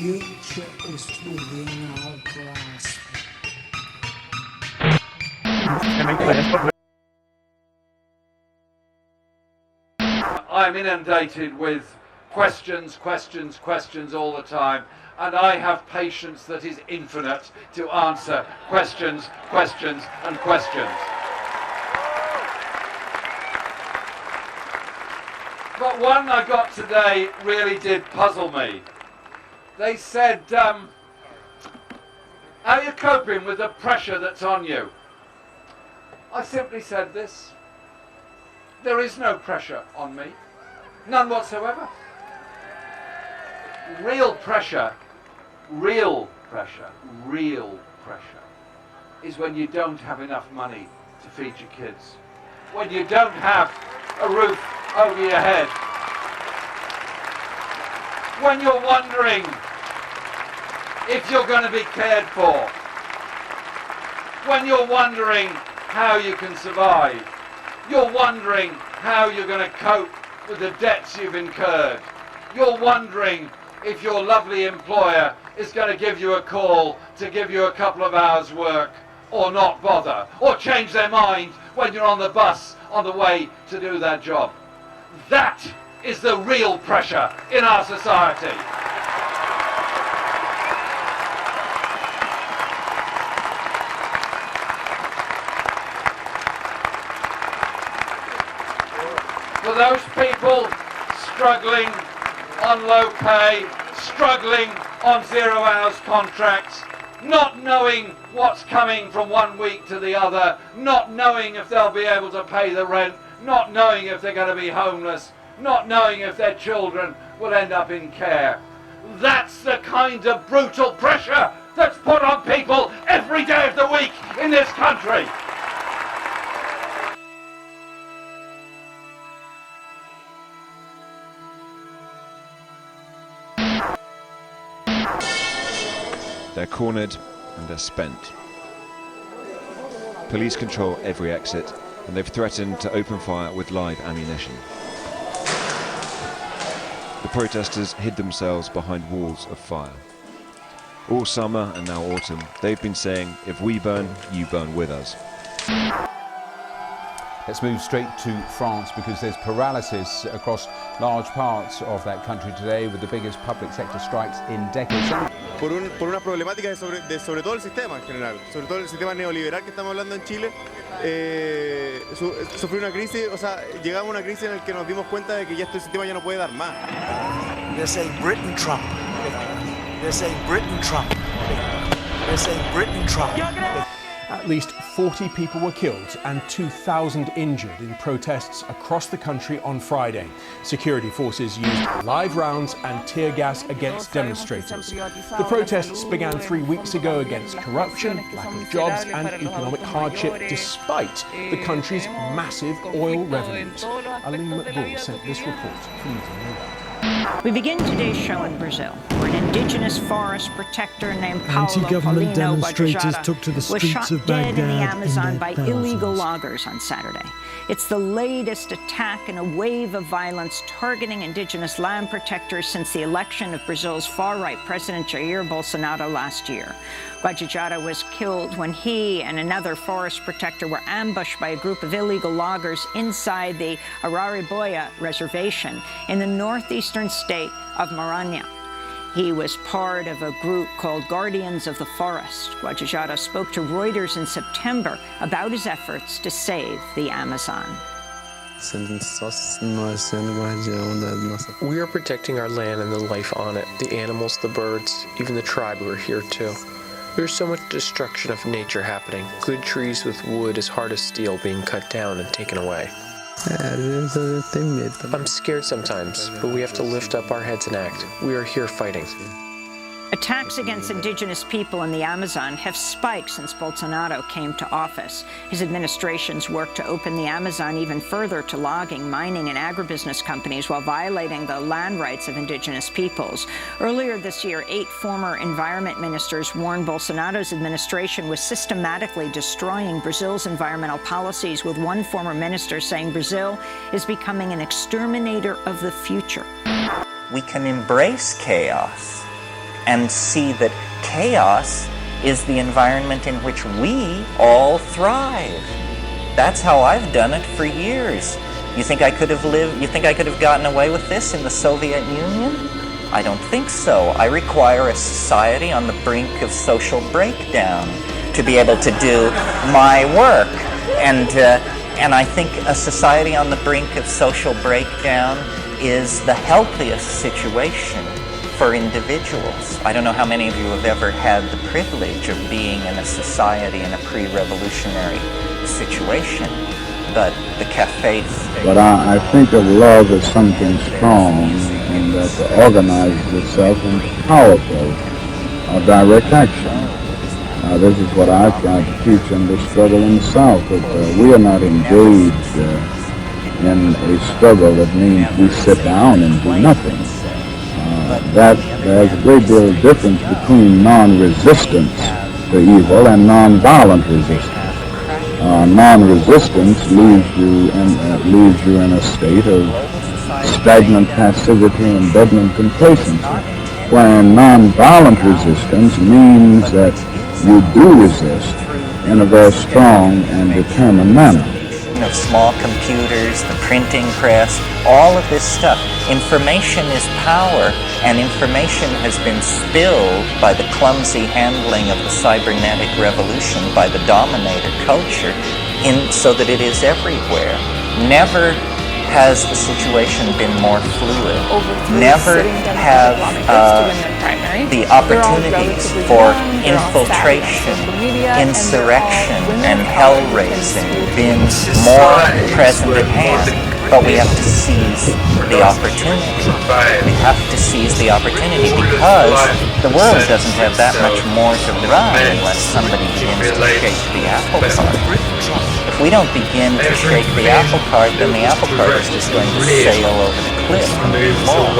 future is within our grasp. I'm inundated with questions all the time, and I have patience that is infinite to answer questions and questions. But one I got today really did puzzle me. They said, how are you coping with the pressure that's on you? I simply said this: there is no pressure on me. None whatsoever. Real pressure is when you don't have enough money to feed your kids, when you don't have a roof over your head, when you're wondering if you're going to be cared for, when you're wondering how you can survive, you're wondering how you're going to cope with the debts you've incurred, you're wondering if your lovely employer is going to give you a call to give you a couple of hours work, or not bother, or change their mind when you're on the bus on the way to do that job. That is the real pressure in our society. For those people struggling on low pay, struggling on 0 hours contracts, not knowing what's coming from one week to the other, not knowing if they'll be able to pay the rent, not knowing if they're going to be homeless, not knowing if their children will end up in care. That's the kind of brutal pressure that's put on people every day of the week in this country. They're cornered and they're spent. Police control every exit, and they've threatened to open fire with live ammunition. The protesters hid themselves behind walls of fire. All summer and now autumn, they've been saying, if we burn, you burn with us. Let's move straight to France, because there's paralysis across large parts of that country today, with the biggest public sector strikes in decades. Por una problemática de sobre todo el sistema en general, sobre todo el sistema neoliberal que estamos hablando en Chile, sufrió una crisis, o sea, llegamos a una crisis en la que nos dimos cuenta de que ya este sistema ya no puede dar más. They're saying Britain Trump. They're saying Britain Trump. They're saying Britain Trump. At least 40 people were killed and 2,000 injured in protests across the country on Friday. Security forces used live rounds and tear gas against demonstrators. The protests began 3 weeks ago against corruption, lack of jobs and economic hardship, despite the country's massive oil revenues. Aline McBull sent this report from New Zealand. We begin today's show in Brazil, where an indigenous forest protector named Paulo Anti-government Paulino demonstrators took to the was streets shot of dead in the Baghdad Amazon in by their illegal thousands. loggers on Saturday. It's the latest attack in a wave of violence targeting indigenous land protectors since the election of Brazil's far-right President Jair Bolsonaro last year. Guajajara was killed when he and another forest protector were ambushed by a group of illegal loggers inside the Arariboia reservation in the northeastern state of Maranhão. He was part of a group called Guardians of the Forest. Guajajara spoke to Reuters in September about his efforts to save the Amazon. We are protecting our land and the life on it, the animals, the birds, even the tribe who are here too. There's so much destruction of nature happening. Good trees with wood as hard as steel being cut down and taken away. I'm scared sometimes, but we have to lift up our heads and act. We are here fighting. Attacks against indigenous people in the Amazon have spiked since Bolsonaro came to office. His administration's work to open the Amazon even further to logging, mining, and agribusiness companies while violating the land rights of indigenous peoples. Earlier this year, 8 former environment ministers warned Bolsonaro's administration was systematically destroying Brazil's environmental policies, with one former minister saying Brazil is becoming an exterminator of the future. We can embrace chaos and see that chaos is the environment in which we all thrive. That's how I've done it for years. You think I could have gotten away with this in the Soviet Union? I don't think so. I require a society on the brink of social breakdown to be able to do my work. And I think a society on the brink of social breakdown is the healthiest situation for individuals. I don't know how many of you have ever had the privilege of being in a society in a pre-revolutionary situation, but the cafes... But I think of love as something strong and that organizes itself into powerful direct action. This is what I've tried to teach in the struggle in the South, that we are not engaged in a struggle that means we sit down and do nothing. That there's a great deal of difference between non-resistance to evil and non-violent resistance. Non-resistance leaves you in a state of stagnant passivity and bedlam complacency, where non-violent resistance means that you do resist in a very strong and determined manner. Of small computers, the printing press, all of this stuff. Information is power, and information has been spilled by the clumsy handling of the cybernetic revolution by the dominator culture so that it is everywhere. Never has the situation been more fluid. Never have the opportunities for infiltration, insurrection, and hell-raising been more present at hand. But we have to seize the opportunity. We have to seize the opportunity because the world doesn't have that much more to run unless somebody begins to shake the apple cart. If we don't begin to shake the apple cart, then the apple cart is just going to sail over the cliff and be lost.